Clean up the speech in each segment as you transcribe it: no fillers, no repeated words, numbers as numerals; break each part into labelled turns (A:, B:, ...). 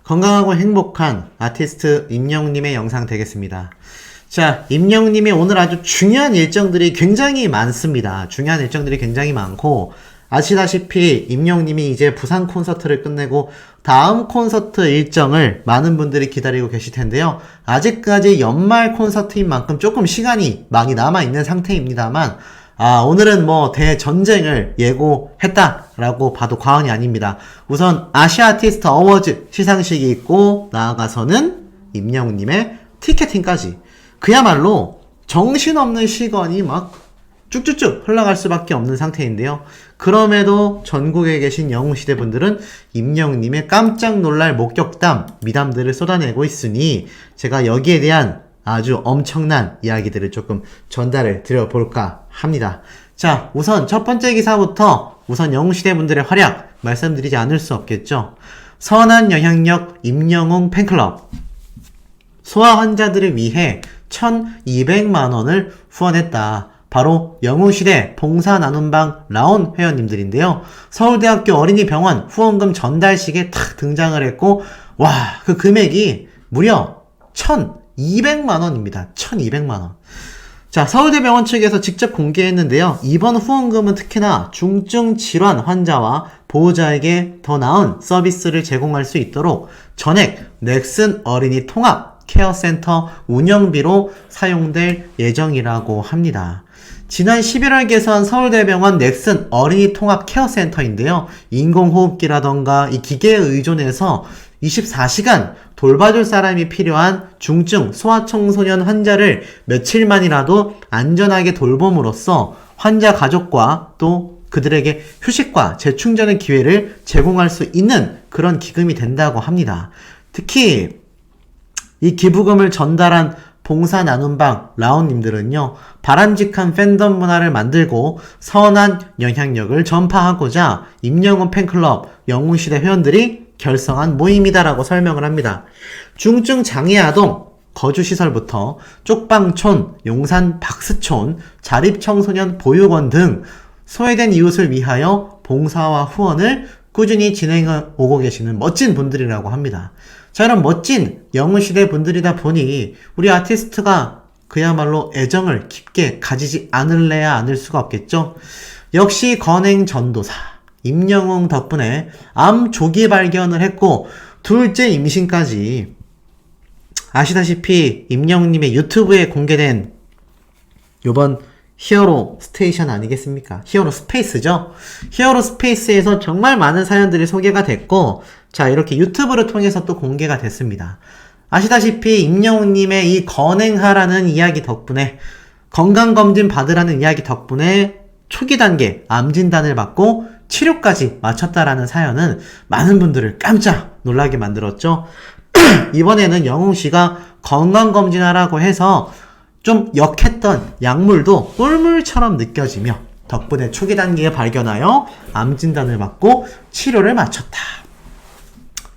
A: 건강하고 행복한 아티스트 임영웅님의 영상 되겠습니다. 자, 임영웅님이 오늘 아주 중요한 일정들이 굉장히 많습니다. 중요한 일정들이 굉장히 많고, 아시다시피 임영웅님이 이제 부산 콘서트를 끝내고 다음 콘서트 일정을 많은 분들이 기다리고 계실 텐데요. 아직까지 연말 콘서트인 만큼 조금 시간이 많이 남아있는 상태입니다만, 오늘은 뭐 대전쟁을 예고했다라고 봐도 과언이 아닙니다. 우선 아시아 아티스트 어워즈 시상식이 있고, 나아가서는 임영웅님의 티켓팅까지. 그야말로 정신없는 시간이 막 쭉쭉쭉 흘러갈 수밖에 없는 상태인데요. 그럼에도 전국에 계신 영웅시대 분들은 임영웅님의 깜짝 놀랄 목격담, 미담들을 쏟아내고 있으니 제가 여기에 대한 아주 엄청난 이야기들을 조금 전달을 드려볼까 합니다. 자, 우선 첫 번째 기사부터 우선 영웅시대 분들의 활약 말씀드리지 않을 수 없겠죠. 선한 영향력 임영웅 팬클럽. 소아 환자들을 위해 1,200만원을 후원했다. 바로 영웅시대 봉사 나눔방 라온 회원님들인데요. 서울대학교 어린이병원 후원금 전달식에 탁 등장을 했고, 와, 그 금액이 무려 1,200만원입니다. 1,200만원. 자, 서울대병원 측에서 직접 공개했는데요. 이번 후원금은 특히나 중증 질환 환자와 보호자에게 더 나은 서비스를 제공할 수 있도록 전액 넥슨 어린이 통합 케어센터 운영비로 사용될 예정이라고 합니다. 지난 11월 개선 서울대병원 넥슨 어린이 통합 케어센터인데요. 인공호흡기라던가 이 기계에 의존해서 24시간 돌봐줄 사람이 필요한 중증 소아청소년 환자를 며칠만이라도 안전하게 돌봄으로써 환자 가족과 또 그들에게 휴식과 재충전의 기회를 제공할 수 있는 그런 기금이 된다고 합니다. 특히 이 기부금을 전달한 봉사 나눔방 라온님들은요, 바람직한 팬덤 문화를 만들고 선한 영향력을 전파하고자 임영웅 팬클럽 영웅시대 회원들이 결성한 모임이다라고 설명을 합니다. 중증 장애아동 거주시설부터 쪽방촌, 용산 박스촌, 자립청소년 보육원 등 소외된 이웃을 위하여 봉사와 후원을 꾸준히 진행해 오고 계시는 멋진 분들이라고 합니다. 자, 이런 멋진 영웅시대 분들이다 보니 우리 아티스트가 그야말로 애정을 깊게 가지지 않을래야 않을 수가 없겠죠. 역시 건행 전도사 임영웅 덕분에 암 조기 발견을 했고 둘째 임신까지. 아시다시피 임영웅님의 유튜브에 공개된 요번 히어로 스테이션 아니겠습니까? 히어로 스페이스죠? 히어로 스페이스에서 정말 많은 사연들이 소개가 됐고, 자, 이렇게 유튜브를 통해서 또 공개가 됐습니다. 아시다시피 임영웅님의 이 건행하라는 이야기 덕분에, 건강검진 받으라는 이야기 덕분에 초기 단계 암 진단을 받고 치료까지 마쳤다라는 사연은 많은 분들을 깜짝 놀라게 만들었죠. 이번에는 영웅씨가 건강검진하라고 해서 좀 역했던 약물도 꿀물처럼 느껴지며 덕분에 초기 단계에 발견하여 암 진단을 받고 치료를 마쳤다.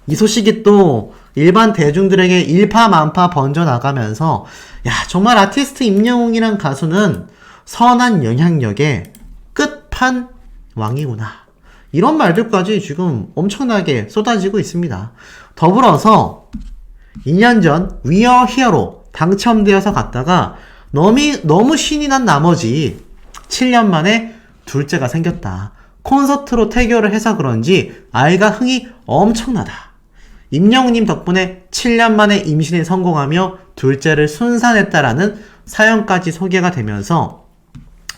A: 이 소식이 또 일반 대중들에게 일파만파 번져나가면서, 야, 정말 아티스트 임영웅이란 가수는 선한 영향력의 끝판왕이구나, 이런 말들까지 지금 엄청나게 쏟아지고 있습니다. 더불어서 2년 전 위어 히어로 당첨되어서 갔다가 너무 신이 난 나머지 7년 만에 둘째가 생겼다. 콘서트로 태교를 해서 그런지 아이가 흥이 엄청나다. 임영웅님 덕분에 7년 만에 임신에 성공하며 둘째를 순산했다라는 사연까지 소개가 되면서,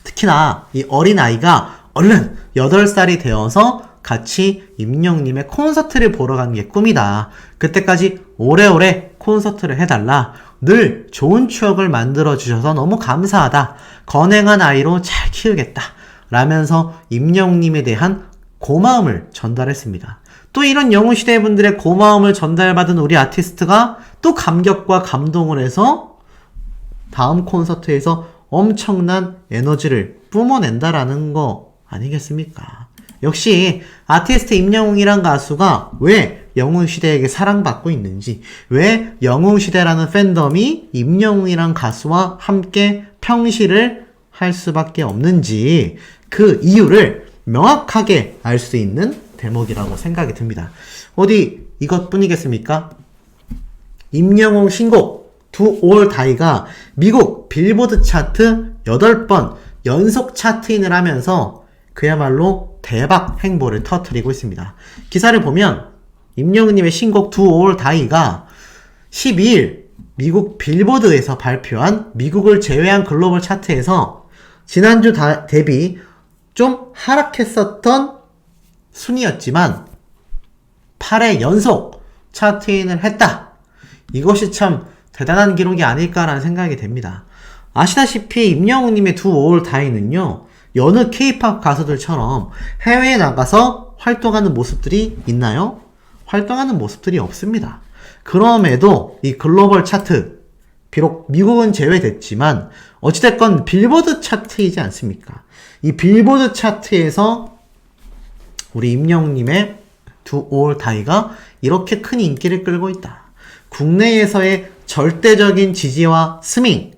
A: 특히나 이 어린아이가 얼른 8살이 되어서 같이 임영웅님의 콘서트를 보러 가는 게 꿈이다. 그때까지 오래오래 콘서트를 해달라. 늘 좋은 추억을 만들어주셔서 너무 감사하다. 건행한 아이로 잘 키우겠다. 라면서 임영웅님에 대한 고마움을 전달했습니다. 또 이런 영웅시대 분들의 고마움을 전달받은 우리 아티스트가 또 감격과 감동을 해서 다음 콘서트에서 엄청난 에너지를 뿜어낸다라는 거 아니겠습니까? 역시 아티스트 임영웅이란 가수가 왜 영웅시대에게 사랑받고 있는지, 왜 영웅시대라는 팬덤이 임영웅이란 가수와 함께 평시를 할 수밖에 없는지 그 이유를 명확하게 알 수 있는 대목이라고 생각이 듭니다. 어디 이것뿐이겠습니까? 임영웅 신곡 Do or Die가 미국 빌보드 차트 8번 연속 차트인을 하면서 그야말로 대박 행보를 터뜨리고 있습니다. 기사를 보면 임영웅님의 신곡 Do or Die가 12일 미국 빌보드에서 발표한 미국을 제외한 글로벌 차트에서 지난주 대비 좀 하락했었던 순위였지만 8회 연속 차트인을 했다. 이것이 참 대단한 기록이 아닐까라는 생각이 됩니다. 아시다시피 임영웅님의 Do or Die는요, 여느 K-POP 가수들처럼 해외에 나가서 활동하는 모습들이 있나요? 활동하는 모습들이 없습니다. 그럼에도 이 글로벌 차트, 비록 미국은 제외됐지만 어찌됐건 빌보드 차트이지 않습니까? 이 빌보드 차트에서 우리 임영웅님의 Do or Die가 이렇게 큰 인기를 끌고 있다. 국내에서의 절대적인 지지와 스밍,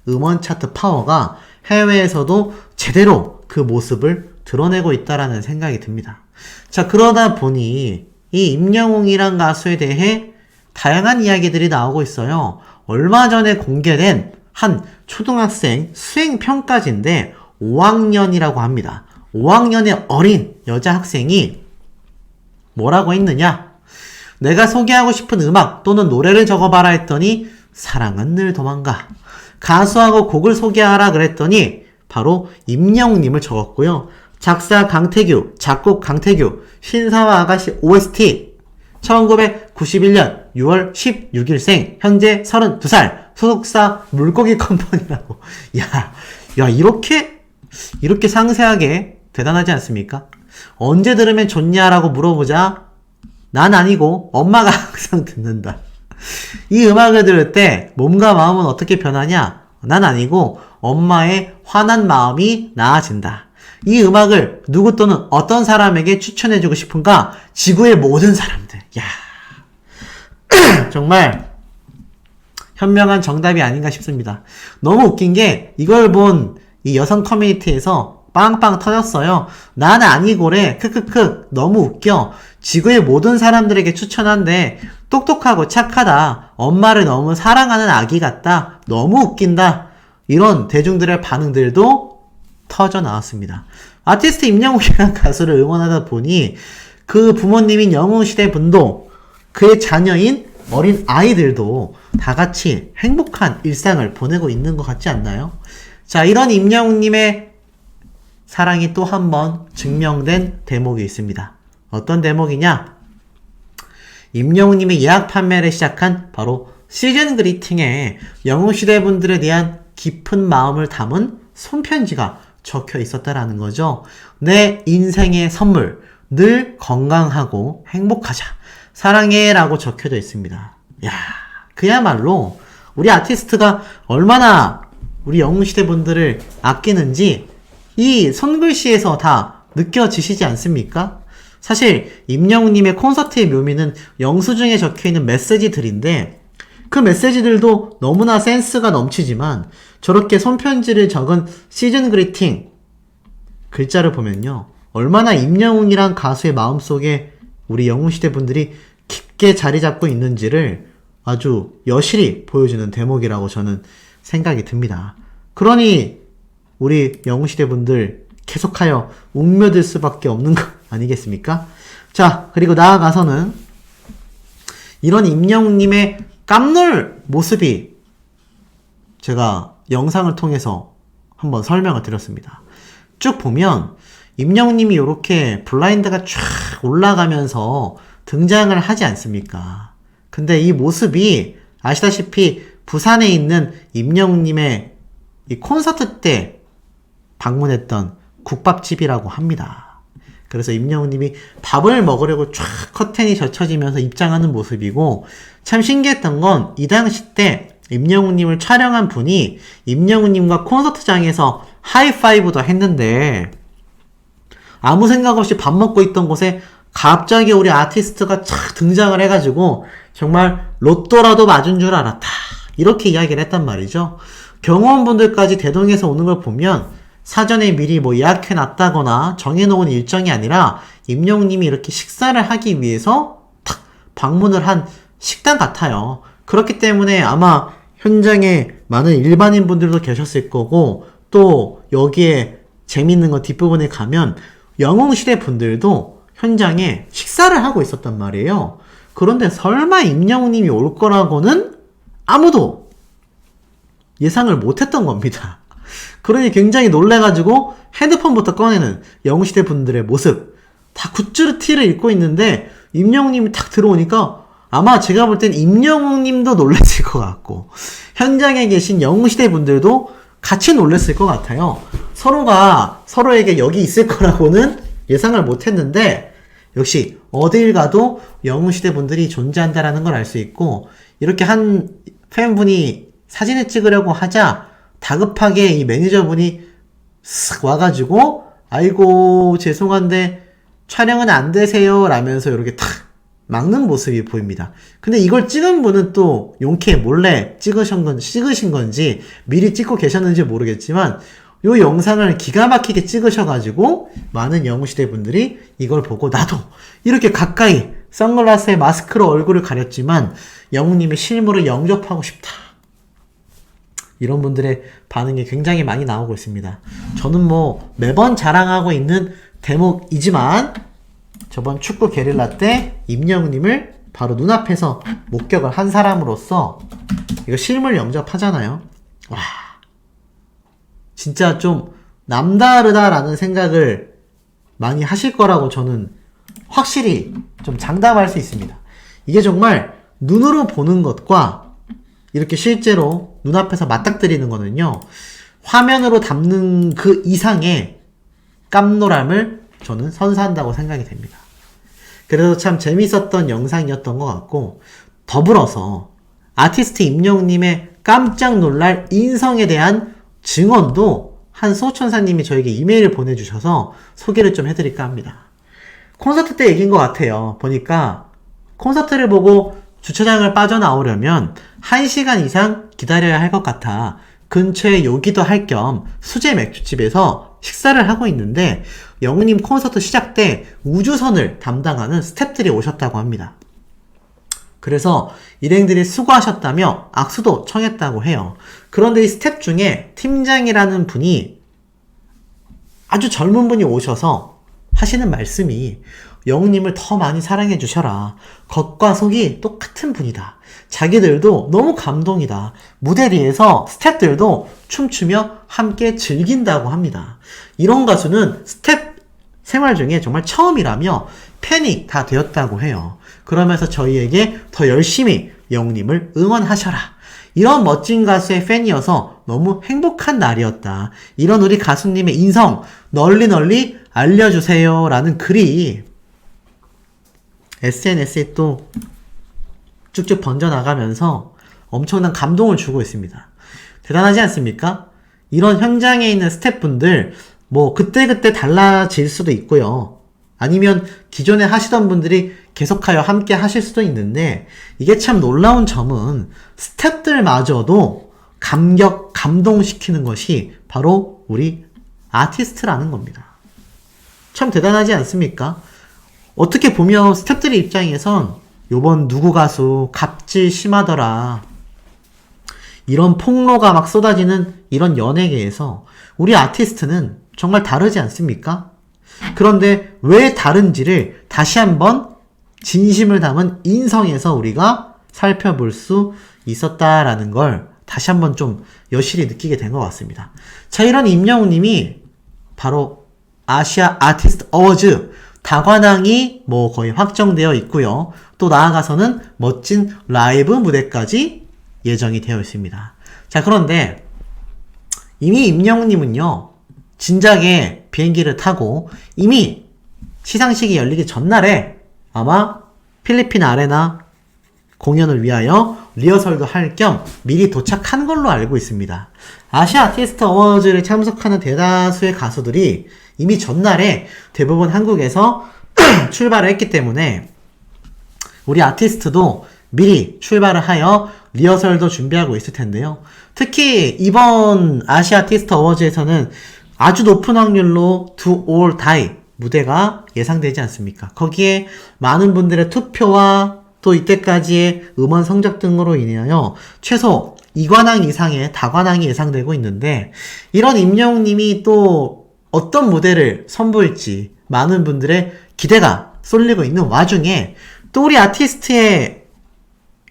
A: 음원 차트 파워가 해외에서도 제대로 그 모습을 드러내고 있다라는 생각이 듭니다. 자, 그러다 보니 이 임영웅이란 가수에 대해 다양한 이야기들이 나오고 있어요. 얼마 전에 공개된 한 초등학생 수행평가지인데 5학년이라고 합니다. 5학년의 어린 여자 학생이 뭐라고 했느냐? 내가 소개하고 싶은 음악 또는 노래를 적어봐라 했더니 사랑은 늘 도망가. 가수하고 곡을 소개하라 그랬더니 바로 임영웅님을 적었고요. 작사 강태규, 작곡 강태규, 신사와 아가씨 OST 1991년 6월 16일생, 현재 32살, 소속사 물고기 컴퍼니라고. 야, 이렇게 상세하게 대단하지 않습니까? 언제 들으면 좋냐라고 물어보자, 난 아니고 엄마가 항상 듣는다. 이 음악을 들을 때 몸과 마음은 어떻게 변하냐? 난 아니고 엄마의 화난 마음이 나아진다. 이 음악을 누구 또는 어떤 사람에게 추천해주고 싶은가? 지구의 모든 사람들. 야, 정말 현명한 정답이 아닌가 싶습니다. 너무 웃긴 게 이걸 본 이 여성 커뮤니티에서 빵빵 터졌어요. 난 아니고래. 크크크. 너무 웃겨. 지구의 모든 사람들에게 추천한데 똑똑하고 착하다. 엄마를 너무 사랑하는 아기 같다. 너무 웃긴다. 이런 대중들의 반응들도 터져 나왔습니다. 아티스트 임영웅이라는 가수를 응원하다 보니 그 부모님인 영웅시대 분도 그의 자녀인 어린 아이들도 다 같이 행복한 일상을 보내고 있는 것 같지 않나요? 자, 이런 임영웅님의 사랑이 또 한 번 증명된 대목이 있습니다. 어떤 대목이냐? 임영웅님의 예약 판매를 시작한 바로 시즌 그리팅에 영웅시대 분들에 대한 깊은 마음을 담은 손편지가 적혀 있었다라는 거죠. 내 인생의 선물, 늘 건강하고 행복하자. 사랑해 라고 적혀져 있습니다. 야, 그야말로 우리 아티스트가 얼마나 우리 영웅시대 분들을 아끼는지 이 손글씨에서 다 느껴지시지 않습니까? 사실 임영웅님의 콘서트의 묘미는 영수증에 적혀있는 메시지들인데 그 메시지들도 너무나 센스가 넘치지만 저렇게 손편지를 적은 시즌 그리팅 글자를 보면요, 얼마나 임영웅이란 가수의 마음속에 우리 영웅시대 분들이 깊게 자리 잡고 있는지를 아주 여실히 보여주는 대목이라고 저는 생각이 듭니다. 그러니 우리 영웅시대 분들 계속하여 웅며들 수밖에 없는 거 아니겠습니까? 자, 그리고 나아가서는 이런 임영웅님의 깜놀 모습이 제가 영상을 통해서 한번 설명을 드렸습니다. 쭉 보면 임영웅님이 이렇게 블라인드가 쫙 올라가면서 등장을 하지 않습니까? 근데 이 모습이 아시다시피 부산에 있는 임영웅님의 이 콘서트 때 방문했던 국밥집이라고 합니다. 그래서 임영웅님이 밥을 먹으려고 쫙 커튼이 젖혀지면서 입장하는 모습이고, 참 신기했던 건 이 당시 때 임영웅님을 촬영한 분이 임영웅님과 콘서트장에서 하이파이브도 했는데 아무 생각 없이 밥 먹고 있던 곳에 갑자기 우리 아티스트가 착 등장을 해가지고 정말 로또라도 맞은 줄 알았다, 이렇게 이야기를 했단 말이죠. 경호원분들까지 대동해서 오는 걸 보면 사전에 미리 뭐 예약해놨다거나 정해놓은 일정이 아니라 임영웅님이 이렇게 식사를 하기 위해서 탁 방문을 한 식당 같아요. 그렇기 때문에 아마 현장에 많은 일반인 분들도 계셨을 거고, 또 여기에 재밌는 거 뒷부분에 가면 영웅시대 분들도 현장에 식사를 하고 있었단 말이에요. 그런데 설마 임영웅님이 올 거라고는 아무도 예상을 못했던 겁니다. 그러니 굉장히 놀래가지고 핸드폰부터 꺼내는 영웅시대 분들의 모습, 다 굿즈르 티를 입고 있는데 임영웅님이 탁 들어오니까 아마 제가 볼 땐 임영웅님도 놀랐을 것 같고 현장에 계신 영웅시대 분들도 같이 놀랐을 것 같아요. 서로가 서로에게 여기 있을 거라고는 예상을 못했는데 역시 어딜 가도 영웅시대 분들이 존재한다라는 걸 알 수 있고, 이렇게 한 팬분이 사진을 찍으려고 하자 다급하게 이 매니저분이 쓱 와가지고 아이고 죄송한데 촬영은 안 되세요 라면서 이렇게 탁 막는 모습이 보입니다. 근데 이걸 찍은 분은 또 용케 몰래 찍으신 건지 미리 찍고 계셨는지 모르겠지만 요 영상을 기가 막히게 찍으셔가지고 많은 영웅시대 분들이 이걸 보고 나도 이렇게 가까이 선글라스에 마스크로 얼굴을 가렸지만 영웅님의 실물을 영접하고 싶다, 이런 분들의 반응이 굉장히 많이 나오고 있습니다. 저는 뭐 매번 자랑하고 있는 대목이지만 저번 축구 게릴라 때 임영웅님을 바로 눈앞에서 목격을 한 사람으로서 이거 실물 영접하잖아요. 와, 진짜 좀 남다르다라는 생각을 많이 하실 거라고 저는 확실히 좀 장담할 수 있습니다. 이게 정말 눈으로 보는 것과 이렇게 실제로 눈앞에서 맞닥뜨리는 거는요, 화면으로 담는 그 이상의 깜놀함을 저는 선사한다고 생각이 됩니다. 그래서 참 재밌었던 영상이었던 것 같고, 더불어서 아티스트 임영웅님의 깜짝 놀랄 인성에 대한 증언도 한 소천사님이 저에게 이메일을 보내주셔서 소개를 좀 해드릴까 합니다. 콘서트 때 얘기인 것 같아요. 보니까 콘서트를 보고 주차장을 빠져나오려면 1시간 이상 기다려야 할 것 같아 근처에 요기도 할 겸 수제 맥주집에서 식사를 하고 있는데 영웅님 콘서트 시작 때 우주선을 담당하는 스태프들이 오셨다고 합니다. 그래서 일행들이 수고하셨다며 악수도 청했다고 해요. 그런데 이 스태프 중에 팀장이라는 분이, 아주 젊은 분이 오셔서 하시는 말씀이 영웅님을 더 많이 사랑해 주셔라. 겉과 속이 똑같은 분이다. 자기들도 너무 감동이다. 무대 뒤에서 스태프들도 춤추며 함께 즐긴다고 합니다. 이런 가수는 스태프 생활 중에 정말 처음이라며 팬이 다 되었다고 해요. 그러면서 저희에게 더 열심히 영웅님을 응원하셔라. 이런 멋진 가수의 팬이어서 너무 행복한 날이었다. 이런 우리 가수님의 인성 널리 널리 알려주세요 라는 글이 SNS에 또 쭉쭉 번져나가면서 엄청난 감동을 주고 있습니다. 대단하지 않습니까? 이런 현장에 있는 스태프분들 뭐 그때그때 달라질 수도 있고요. 아니면 기존에 하시던 분들이 계속하여 함께 하실 수도 있는데, 이게 참 놀라운 점은 스태프들마저도 감동시키는 것이 바로 우리 아티스트라는 겁니다. 참 대단하지 않습니까? 어떻게 보면 스태프들의 입장에선 요번 누구 가수 갑질 심하더라, 이런 폭로가 막 쏟아지는 이런 연예계에서 우리 아티스트는 정말 다르지 않습니까? 그런데 왜 다른지를 다시 한번 진심을 담은 인성에서 우리가 살펴볼 수 있었다라는 걸 다시 한번 좀 여실히 느끼게 된 것 같습니다. 자, 이런 임영웅님이 바로 아시아 아티스트 어워즈 다관왕이 뭐 거의 확정되어 있고요. 또 나아가서는 멋진 라이브 무대까지 예정이 되어 있습니다. 자, 그런데 이미 임영웅님은요, 진작에 비행기를 타고 이미 시상식이 열리기 전날에 아마 필리핀 아레나 공연을 위하여 리허설도 할 겸 미리 도착한 걸로 알고 있습니다. 아시아 아티스트 어워즈를 참석하는 대다수의 가수들이 이미 전날에 대부분 한국에서 출발을 했기 때문에 우리 아티스트도 미리 출발을 하여 리허설도 준비하고 있을 텐데요. 특히 이번 아시아 아티스트 어워즈에서는 아주 높은 확률로 Do or Die 무대가 예상되지 않습니까? 거기에 많은 분들의 투표와 또 이때까지의 음원 성적 등으로 인하여 최소 2관왕 이상의 다관왕이 예상되고 있는데, 이런 임영웅님이 또 어떤 무대를 선보일지 많은 분들의 기대가 쏠리고 있는 와중에, 또 우리 아티스트의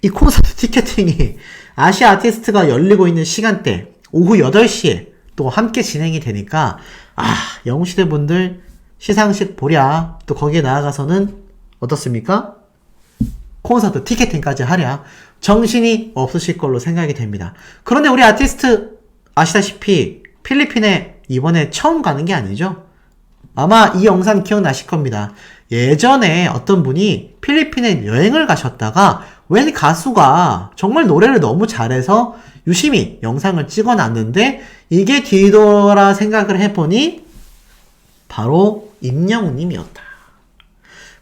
A: 이 콘서트 티켓팅이 아시아 아티스트가 열리고 있는 시간대 오후 8시에 또 함께 진행이 되니까, 영웅시대 분들 시상식 보랴, 또 거기에 나아가서는 어떻습니까? 콘서트 티켓팅까지 하랴, 정신이 없으실 걸로 생각이 됩니다. 그런데 우리 아티스트 아시다시피 필리핀에 이번에 처음 가는 게 아니죠? 아마 이 영상 기억나실 겁니다. 예전에 어떤 분이 필리핀에 여행을 가셨다가 웬 가수가 정말 노래를 너무 잘해서 유심히 영상을 찍어놨는데, 이게 뒤돌아 생각을 해보니 바로 임영웅님이었다.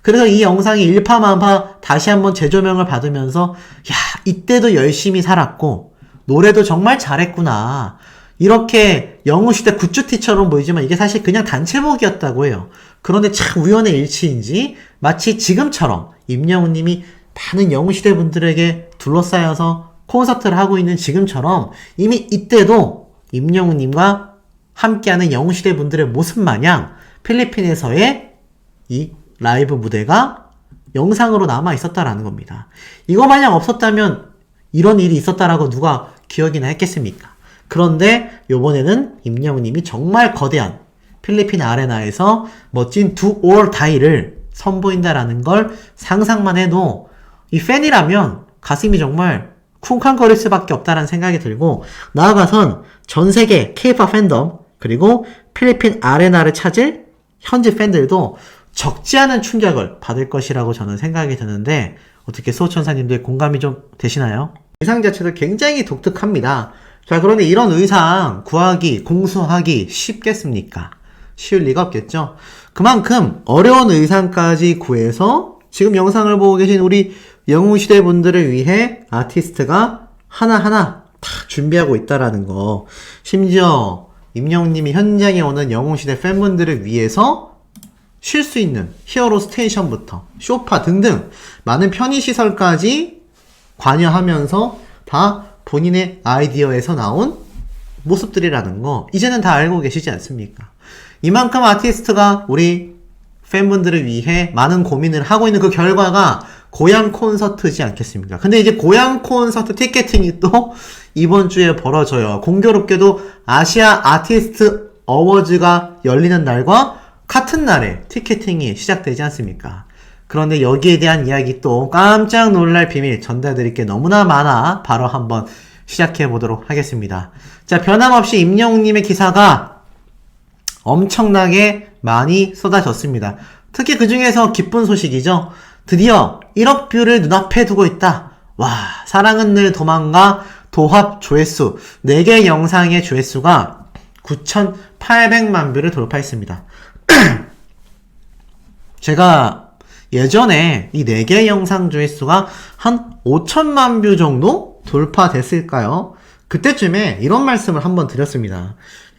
A: 그래서 이 영상이 일파만파 다시 한번 재조명을 받으면서, 야, 이때도 열심히 살았고 노래도 정말 잘했구나, 이렇게 영웅시대 굿즈티처럼 보이지만 이게 사실 그냥 단체복이었다고 해요. 그런데 참 우연의 일치인지 마치 지금처럼 임영웅님이 많은 영웅시대 분들에게 둘러싸여서 콘서트를 하고 있는 지금처럼, 이미 이때도 임영웅님과 함께하는 영웅시대 분들의 모습 마냥 필리핀에서의 이 라이브 무대가 영상으로 남아 있었다라는 겁니다. 이거 마냥 없었다면 이런 일이 있었다라고 누가 기억이나 했겠습니까? 그런데 요번에는 임영웅님이 정말 거대한 필리핀 아레나에서 멋진 Do or Die를 선보인다라는 걸 상상만 해도 이 팬이라면 가슴이 정말 쿵쾅거릴 수밖에 없다라는 생각이 들고, 나아가선 전 세계 K-pop 팬덤 그리고 필리핀 아레나를 찾을 현지 팬들도 적지 않은 충격을 받을 것이라고 저는 생각이 드는데, 어떻게 수호천사님들 공감이 좀 되시나요? 의상 자체도 굉장히 독특합니다. 자, 그런데 이런 의상 구하기, 공수하기 쉽겠습니까? 쉬울 리가 없겠죠? 그만큼 어려운 의상까지 구해서 지금 영상을 보고 계신 우리 영웅시대 분들을 위해 아티스트가 하나하나 다 준비하고 있다라는 거. 심지어 임영웅님이 현장에 오는 영웅시대 팬분들을 위해서 쉴 수 있는 히어로 스테이션부터 쇼파 등등 많은 편의시설까지 관여하면서 다 본인의 아이디어에서 나온 모습들이라는 거 이제는 다 알고 계시지 않습니까? 이만큼 아티스트가 우리 팬분들을 위해 많은 고민을 하고 있는 그 결과가 고향 콘서트지 않겠습니까? 근데 이제 고향 콘서트 티켓팅이 또 이번 주에 벌어져요. 공교롭게도 아시아 아티스트 어워즈가 열리는 날과 같은 날에 티켓팅이 시작되지 않습니까? 그런데 여기에 대한 이야기 또 깜짝 놀랄 비밀 전달드릴 게 너무나 많아 바로 한번 시작해 보도록 하겠습니다. 자, 변함없이 임영웅님의 기사가 엄청나게 많이 쏟아졌습니다. 특히 그 중에서 기쁜 소식이죠. 드디어 1억 뷰를 눈앞에 두고 있다. 와, 사랑은 늘 도망가 도합 조회수 4개 영상의 조회수가 9,800만 뷰를 돌파했습니다. 제가 예전에 이 4개 영상 조회수가 한 5천만 뷰 정도 돌파됐을까요? 그때쯤에 이런 말씀을 한번 드렸습니다.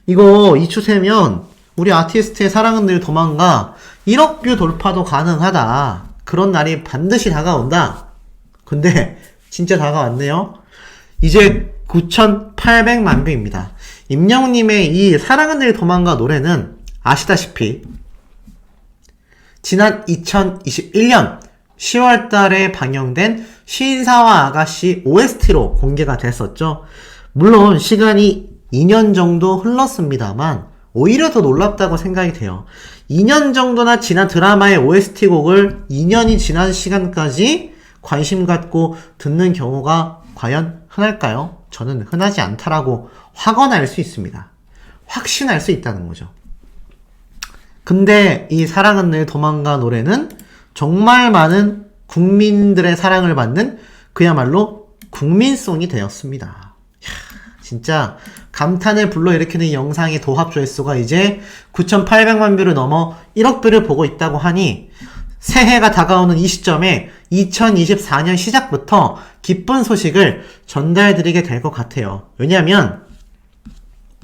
A: 이거 이 추세면 우리 아티스트의 사랑은 늘 도망가 1억 뷰 돌파도 가능하다. 그런 날이 반드시 다가온다. 근데 진짜 다가왔네요. 이제 9,800만 뷰입니다. 임영웅님의 이 사랑은 늘 도망가 노래는 아시다시피 지난 2021년 10월달에 방영된 신사와 아가씨 OST로 공개가 됐었죠. 물론 시간이 2년 정도 흘렀습니다만 오히려 더 놀랍다고 생각이 돼요. 2년 정도나 지난 드라마의 OST 곡을 2년이 지난 시간까지 관심 갖고 듣는 경우가 과연 흔할까요? 저는 흔하지 않다라고 확언할 수 있습니다. 확신할 수 있다는 거죠. 근데 이 사랑은 늘 도망가 노래는 정말 많은 국민들의 사랑을 받는 그야말로 국민송이 되었습니다. 진짜 감탄을 불러일으키는 영상의 도합 조회수가 이제 9,800만 뷰를 넘어 1억 뷰를 보고 있다고 하니 새해가 다가오는 이 시점에 2024년 시작부터 기쁜 소식을 전달드리게 될 것 같아요. 왜냐하면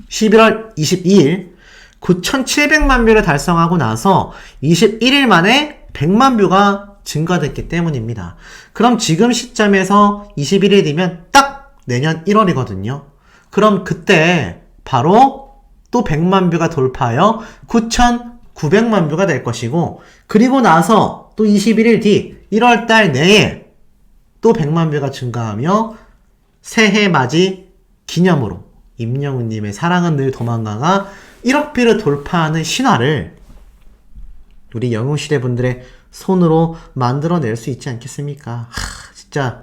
A: 11월 22일 9,700만 뷰를 달성하고 나서 21일 만에 100만 뷰가 증가됐기 때문입니다. 그럼 지금 시점에서 21일이면 딱 내년 1월이거든요. 그럼 그때 바로 또 100만 뷰가 돌파하여 9,900만 뷰가 될 것이고, 그리고 나서 또 21일 뒤 1월달 내에 또 100만 뷰가 증가하며 새해 맞이 기념으로 임영웅님의 사랑은 늘 도망가가 1억 뷰를 돌파하는 신화를 우리 영웅시대 분들의 손으로 만들어낼 수 있지 않겠습니까? 진짜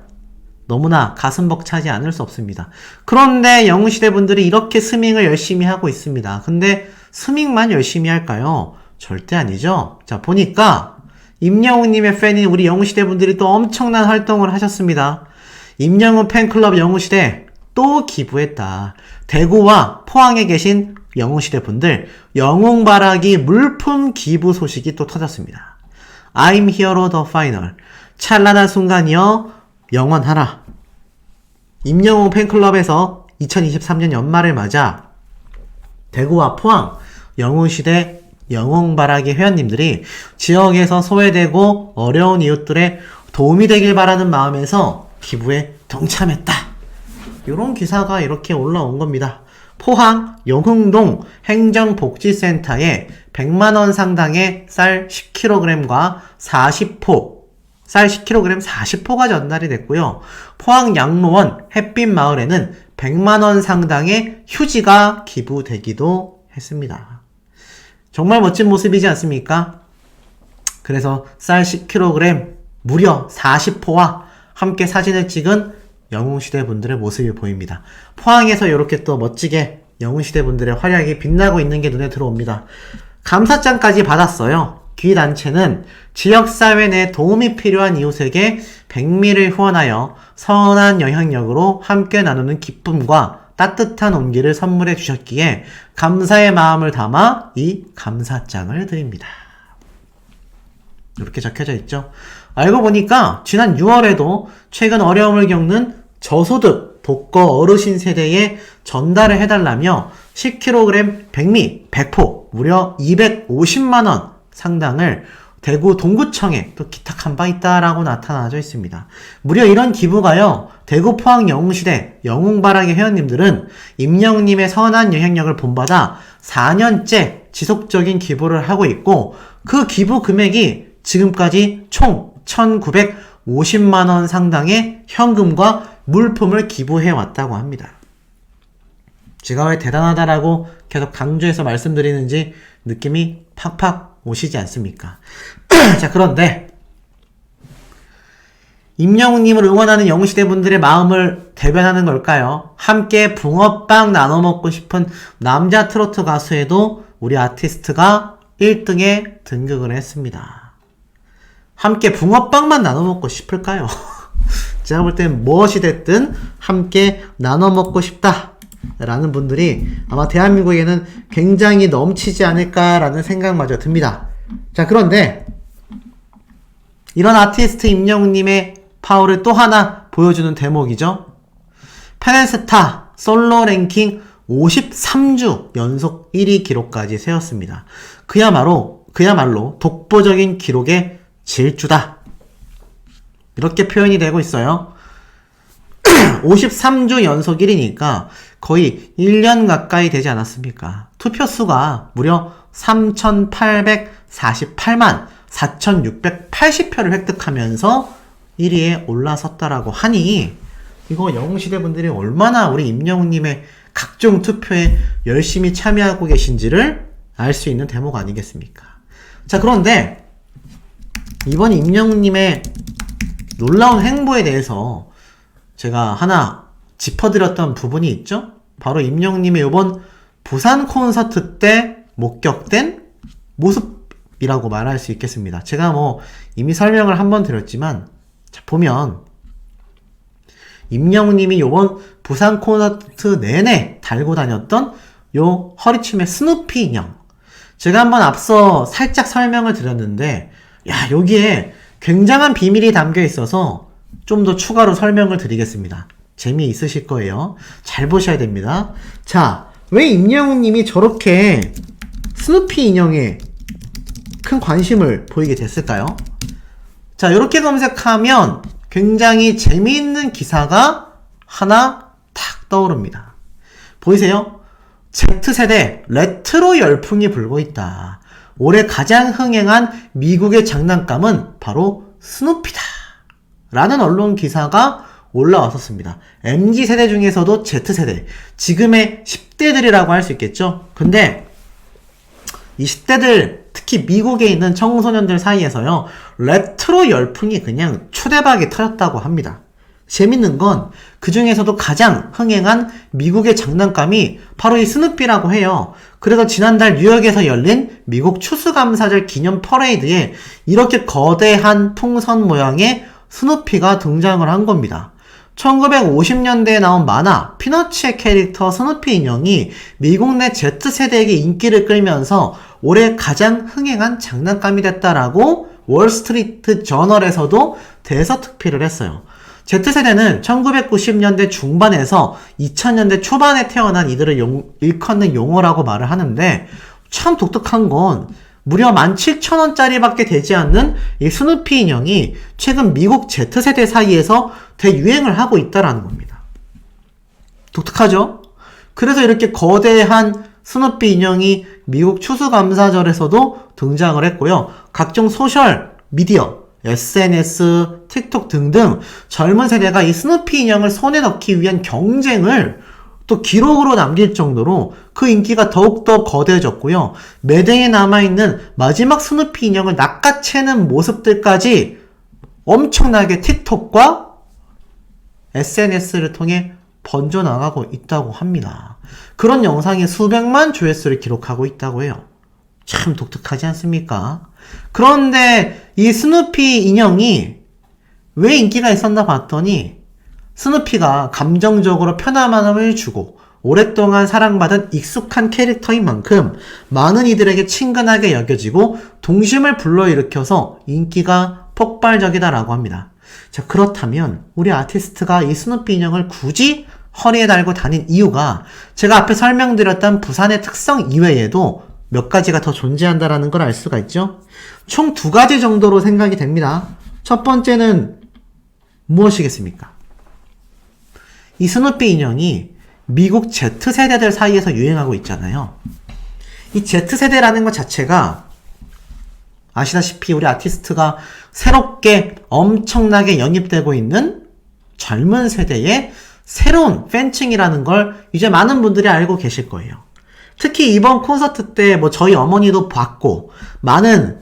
A: 너무나 가슴 벅차지 않을 수 없습니다. 그런데 영웅시대 분들이 이렇게 스밍을 열심히 하고 있습니다. 근데 스밍만 열심히 할까요? 절대 아니죠. 자, 보니까 임영웅님의 팬인 우리 영웅시대 분들이 또 엄청난 활동을 하셨습니다. 임영웅 팬클럽 영웅시대 또 기부했다. 대구와 포항에 계신 영웅시대 분들 영웅바라기 물품 기부 소식이 또 터졌습니다. I'm Hero the Final 찬란한 순간이여 영원하라. 임영웅 팬클럽에서 2023년 연말을 맞아 대구와 포항 영웅시대 영웅바라기 회원님들이 지역에서 소외되고 어려운 이웃들의 도움이 되길 바라는 마음에서 기부에 동참했다. 이런 기사가 이렇게 올라온 겁니다. 포항 영흥동 행정복지센터에 100만원 상당의 쌀 10kg과 40포, 쌀 10kg 40포가 전달이 됐고요. 포항 양로원 햇빛마을에는 100만원 상당의 휴지가 기부되기도 했습니다. 정말 멋진 모습이지 않습니까? 그래서 쌀 10kg 무려 40포와 함께 사진을 찍은 영웅시대 분들의 모습이 보입니다. 포항에서 이렇게 또 멋지게 영웅시대 분들의 활약이 빛나고 있는 게 눈에 들어옵니다. 감사장까지 받았어요. 귀단체는 지역사회 내 도움이 필요한 이웃에게 백미를 후원하여 선한 영향력으로 함께 나누는 기쁨과 따뜻한 온기를 선물해 주셨기에 감사의 마음을 담아 이 감사장을 드립니다. 이렇게 적혀져 있죠. 알고 보니까 지난 6월에도 최근 어려움을 겪는 저소득 독거 어르신 세대에 전달을 해달라며 10kg 백미 100포 무려 250만원 상당을 대구 동구청에 또 기탁한 바 있다라고 나타나져 있습니다. 무려 이런 기부가요, 대구 포항 영웅시대 영웅바라기 회원님들은 임영웅님의 선한 영향력을 본받아 4년째 지속적인 기부를 하고 있고, 그 기부 금액이 지금까지 총 1,950만원 상당의 현금과 물품을 기부해 왔다고 합니다. 제가 왜 대단하다라고 계속 강조해서 말씀드리는지 느낌이 팍팍 오시지 않습니까? 자, 그런데 임영웅님을 응원하는 영웅시대 분들의 마음을 대변하는 걸까요? 함께 붕어빵 나눠 먹고 싶은 남자 트로트 가수에도 우리 아티스트가 1등에 등극을 했습니다. 함께 붕어빵만 나눠 먹고 싶을까요? 제가 볼 땐 무엇이 됐든 함께 나눠 먹고 싶다 라는 분들이 아마 대한민국에는 굉장히 넘치지 않을까라는 생각마저 듭니다. 자, 그런데 이런 아티스트 임영웅님의 파워를 또 하나 보여주는 대목이죠. 페넨스타 솔로 랭킹 53주 연속 1위 기록까지 세웠습니다. 그야말로 독보적인 기록의 질주다, 이렇게 표현이 되고 있어요. 53주 연속 1위니까 거의 1년 가까이 되지 않았습니까? 투표수가 무려 3,848만 4,680표를 획득하면서 1위에 올라섰다라고 하니, 이거 영웅시대 분들이 얼마나 우리 임영웅님의 각종 투표에 열심히 참여하고 계신지를 알 수 있는 대목 아니겠습니까? 자, 그런데 이번 임영웅님의 놀라운 행보에 대해서 제가 하나 짚어드렸던 부분이 있죠? 바로 임영웅님의 이번 부산 콘서트 때 목격된 모습이라고 말할 수 있겠습니다. 제가 이미 설명을 한번 드렸지만, 자, 보면 임영웅님이 이번 부산 콘서트 내내 달고 다녔던 요 허리춤의 스누피 인형, 제가 한번 앞서 살짝 설명을 드렸는데, 여기에 굉장한 비밀이 담겨 있어서 좀 더 추가로 설명을 드리겠습니다. 재미있으실 거예요. 잘 보셔야 됩니다. 자, 왜 임영웅님이 저렇게 스누피 인형에 큰 관심을 보이게 됐을까요? 자, 이렇게 검색하면 굉장히 재미있는 기사가 하나 탁 떠오릅니다. 보이세요? Z세대 레트로 열풍이 불고 있다. 올해 가장 흥행한 미국의 장난감은 바로 스누피다. 라는 언론 기사가 올라왔었습니다. MZ세대 중에서도 Z세대, 지금의 10대들이라고 할 수 있겠죠? 근데 이 10대들, 특히 미국에 있는 청소년들 사이에서요, 레트로 열풍이 그냥 초대박이 터졌다고 합니다. 재밌는 건 그 중에서도 가장 흥행한 미국의 장난감이 바로 이 스누피라고 해요. 그래서 지난달 뉴욕에서 열린 미국 추수감사절 기념 퍼레이드에 이렇게 거대한 풍선 모양의 스누피가 등장을 한 겁니다. 1950년대에 나온 만화 피너츠의 캐릭터 스누피 인형이 미국 내 Z세대에게 인기를 끌면서 올해 가장 흥행한 장난감이 됐다라고 월스트리트 저널에서도 대서특필을 했어요. Z세대는 1990년대 중반에서 2000년대 초반에 태어난 이들을 일컫는 용어라고 말을 하는데, 참 독특한 건 무려 17,000원짜리밖에 되지 않는 이 스누피 인형이 최근 미국 Z세대 사이에서 대유행을 하고 있다라는 겁니다. 독특하죠? 그래서 이렇게 거대한 스누피 인형이 미국 추수감사절에서도 등장을 했고요. 각종 소셜 미디어, SNS, 틱톡 등등 젊은 세대가 이 스누피 인형을 손에 넣기 위한 경쟁을 또 기록으로 남길 정도로 그 인기가 더욱더 거대해졌고요. 매대에 남아있는 마지막 스누피 인형을 낚아채는 모습들까지 엄청나게 틱톡과 SNS를 통해 번져나가고 있다고 합니다. 그런 영상이 수백만 조회수를 기록하고 있다고 해요. 참 독특하지 않습니까? 그런데 이 스누피 인형이 왜 인기가 있었나 봤더니 스누피가 감정적으로 편안함을 주고 오랫동안 사랑받은 익숙한 캐릭터인 만큼 많은 이들에게 친근하게 여겨지고 동심을 불러일으켜서 인기가 폭발적이다라고 합니다. 자, 그렇다면 우리 아티스트가 이 스누피 인형을 굳이 허리에 달고 다닌 이유가 제가 앞에 설명드렸던 부산의 특성 이외에도 몇 가지가 더 존재한다라는 걸 알 수가 있죠. 총 2가지 정도로 생각이 됩니다. 첫 번째는 무엇이겠습니까? 이 스누피 인형이 미국 Z세대들 사이에서 유행하고 있잖아요. 이 Z세대라는 것 자체가 아시다시피 우리 아티스트가 새롭게 엄청나게 영입되고 있는 젊은 세대의 새로운 팬층이라는 걸 이제 많은 분들이 알고 계실 거예요. 특히 이번 콘서트 때 저희 어머니도 봤고 많은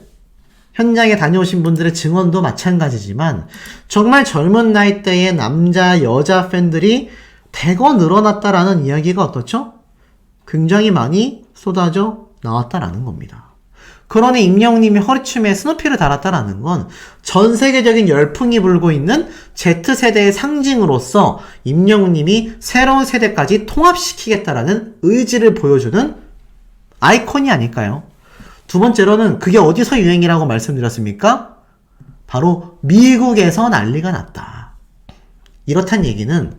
A: 현장에 다녀오신 분들의 증언도 마찬가지지만 정말 젊은 나이대의 남자, 여자 팬들이 대거 늘어났다라는 이야기가 어떻죠? 굉장히 많이 쏟아져 나왔다라는 겁니다. 그러니 임영웅님이 허리춤에 스누피를 달았다라는 건 전 세계적인 열풍이 불고 있는 Z세대의 상징으로서 임영웅님이 새로운 세대까지 통합시키겠다라는 의지를 보여주는 아이콘이 아닐까요? 두 번째로는 그게 어디서 유행이라고 말씀드렸습니까? 바로 미국에서 난리가 났다. 이렇단 얘기는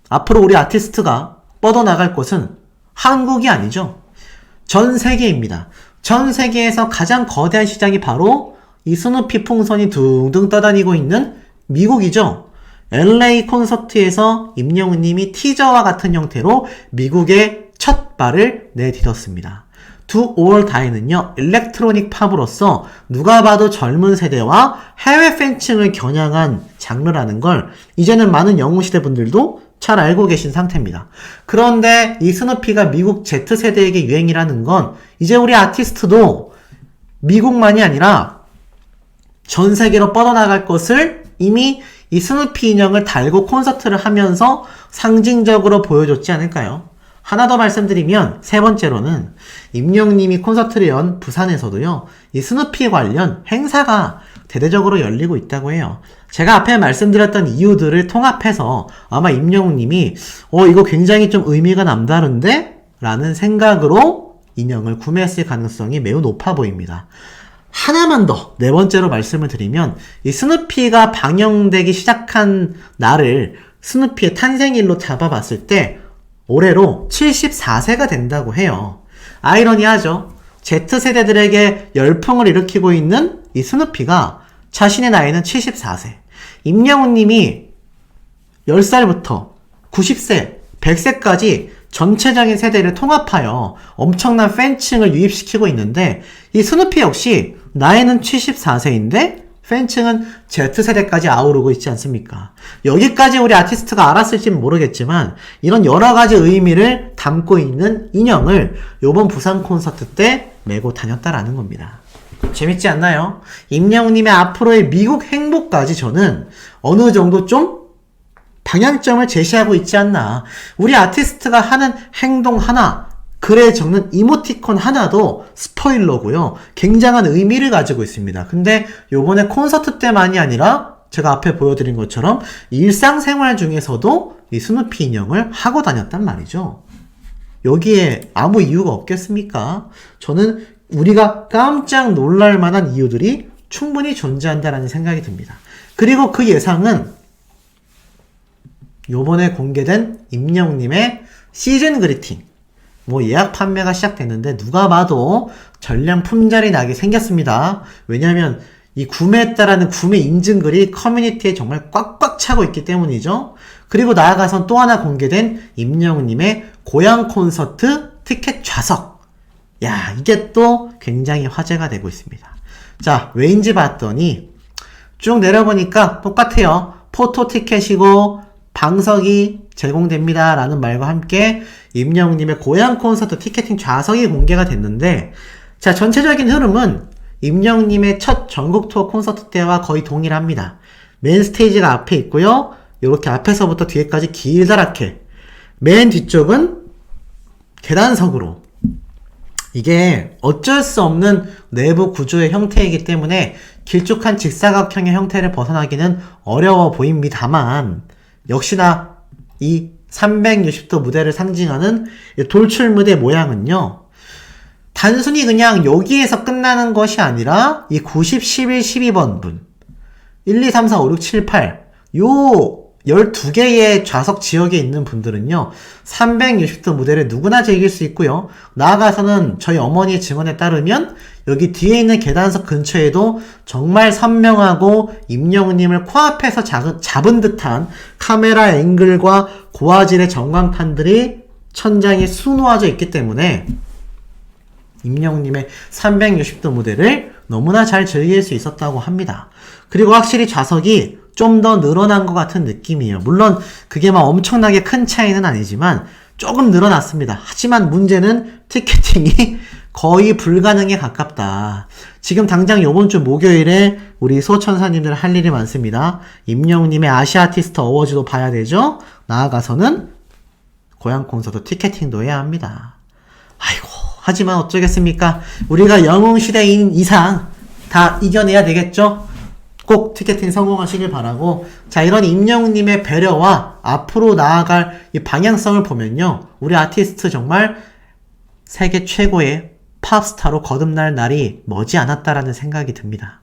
A: 앞으로 우리 아티스트가 뻗어나갈 곳은 한국이 아니죠. 전 세계입니다. 전 세계에서 가장 거대한 시장이 바로 이 스누피 풍선이 둥둥 떠다니고 있는 미국이죠. LA 콘서트에서 임영웅님이 티저와 같은 형태로 미국의 첫 발을 내딛었습니다. 두 5월 다이는요, 일렉트로닉 팝으로서 누가 봐도 젊은 세대와 해외 팬층을 겨냥한 장르라는 걸 이제는 많은 영웅시대 분들도 잘 알고 계신 상태입니다. 그런데 이 스누피가 미국 Z세대에게 유행이라는 건 이제 우리 아티스트도 미국만이 아니라 전 세계로 뻗어나갈 것을 이미 이 스누피 인형을 달고 콘서트를 하면서 상징적으로 보여줬지 않을까요? 하나 더 말씀드리면 세 번째로는 임영웅님이 콘서트를 연 부산에서도요, 이 스누피 관련 행사가 대대적으로 열리고 있다고 해요. 제가 앞에 말씀드렸던 이유들을 통합해서 아마 임영웅님이 이거 굉장히 좀 의미가 남다른데? 라는 생각으로 인형을 구매했을 가능성이 매우 높아 보입니다. 하나만 더 네 번째로 말씀을 드리면 이 스누피가 방영되기 시작한 날을 스누피의 탄생일로 잡아봤을 때 올해로 74세가 된다고 해요. 아이러니하죠. Z세대들에게 열풍을 일으키고 있는 이 스누피가 자신의 나이는 74세. 임영웅 님이 10살부터 90세, 100세까지 전체적인 세대를 통합하여 엄청난 팬층을 유입시키고 있는데 이 스누피 역시 나이는 74세인데 팬층은 Z세대까지 아우르고 있지 않습니까? 여기까지 우리 아티스트가 알았을지는 모르겠지만 이런 여러가지 의미를 담고 있는 인형을 요번 부산 콘서트 때 메고 다녔다라는 겁니다. 재밌지 않나요? 임영웅님의 앞으로의 미국 행보까지 저는 어느 정도 좀 방향점을 제시하고 있지 않나. 우리 아티스트가 하는 행동 하나, 글에 적는 이모티콘 하나도 스포일러고요. 굉장한 의미를 가지고 있습니다. 근데 요번에 콘서트 때만이 아니라 제가 앞에 보여드린 것처럼 일상생활 중에서도 이 스누피 인형을 하고 다녔단 말이죠. 여기에 아무 이유가 없겠습니까? 저는 우리가 깜짝 놀랄 만한 이유들이 충분히 존재한다는 생각이 듭니다. 그리고 그 예상은 요번에 공개된 임영웅님의 시즌 그리팅 예약 판매가 시작됐는데 누가 봐도 전량 품절이 나게 생겼습니다. 왜냐하면 이 구매했다라는 구매 인증글이 커뮤니티에 정말 꽉꽉 차고 있기 때문이죠. 그리고 나아가선 또 하나 공개된 임영웅님의 고향 콘서트 티켓 좌석. 야, 이게 또 굉장히 화제가 되고 있습니다. 자, 왜인지 봤더니 쭉 내려보니까 똑같아요. 포토 티켓이고 방석이 제공됩니다 라는 말과 함께 임영웅님의 고향 콘서트 티켓팅 좌석이 공개가 됐는데, 자, 전체적인 흐름은 임영웅님의 첫 전국 투어 콘서트 때와 거의 동일합니다. 메인 스테이지가 앞에 있고요. 이렇게 앞에서부터 뒤에까지 길다랗게, 맨 뒤쪽은 계단석으로. 이게 어쩔 수 없는 내부 구조의 형태이기 때문에 길쭉한 직사각형의 형태를 벗어나기는 어려워 보입니다만, 역시나 이 360도 무대를 상징하는 돌출 무대 모양은요, 단순히 그냥 여기에서 끝나는 것이 아니라 이 90, 11, 12번 분 1, 2, 3, 4, 5, 6, 7, 8 요 12개의 좌석 지역에 있는 분들은요 360도 무대를 누구나 즐길 수 있고요. 나아가서는 저희 어머니의 증언에 따르면 여기 뒤에 있는 계단석 근처에도 정말 선명하고 임영웅님을 코앞에서 잡은 듯한 카메라 앵글과 고화질의 전광판들이 천장에 수놓아져 있기 때문에 임영웅님의 360도 무대를 너무나 잘 즐길 수 있었다고 합니다. 그리고 확실히 좌석이 좀 더 늘어난 것 같은 느낌이에요. 물론 그게 막 엄청나게 큰 차이는 아니지만 조금 늘어났습니다. 하지만 문제는 티켓팅이 거의 불가능에 가깝다. 지금 당장 요번 주 목요일에 우리 소천사님들 할 일이 많습니다. 임영웅님의 아시아 아티스트 어워즈도 봐야 되죠. 나아가서는 고향 콘서트 티켓팅도 해야 합니다. 아이고, 하지만 어쩌겠습니까? 우리가 영웅시대인 이상 다 이겨내야 되겠죠? 꼭 티켓팅 성공하시길 바라고, 자, 이런 임영웅님의 배려와 앞으로 나아갈 이 방향성을 보면요, 우리 아티스트 정말 세계 최고의 팝스타로 거듭날 날이 머지 않았다라는 생각이 듭니다.